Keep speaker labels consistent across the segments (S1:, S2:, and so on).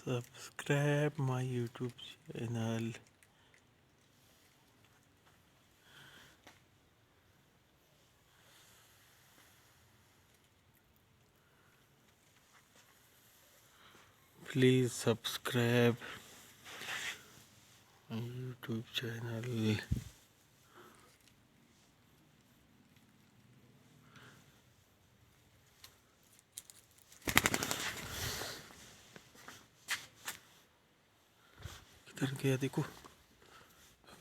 S1: subscribe my YouTube channel. Please subscribe my YouTube channel. किधर गया देखो,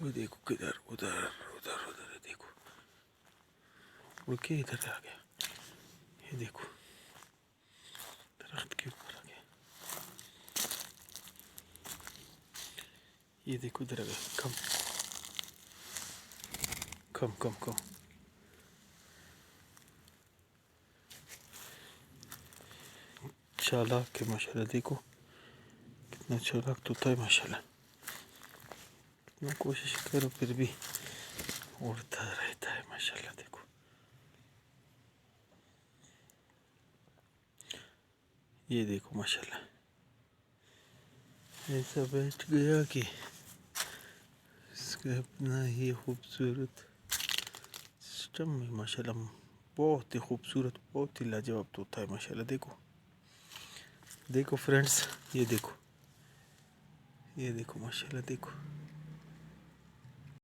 S1: वो देखो किधर, उधर उधर उधर देखो, उड़ के इधर आ गया। ये देखो दरख्त के ऊपर आ गया। ये देखो इधर आ गया। कम कम कम कम। चालाक के माशाल्लाह, देखो कितना चालाक तोता है माशाल्लाह। कितना कोशिश करो फिर भी उड़ता रहता है माशाल्लाह। देखो ये देखो माशाल्लाह, ऐसा बैठ गया कि इसका अपना ही खूबसूरत सिस्टम है माशाल्लाह। बहुत ही खूबसूरत, बहुत ही लाजवाब तोता है माशाल्लाह। देखो देखो फ्रेंड्स, ये देखो, ये देखो माशाल्लाह। देखो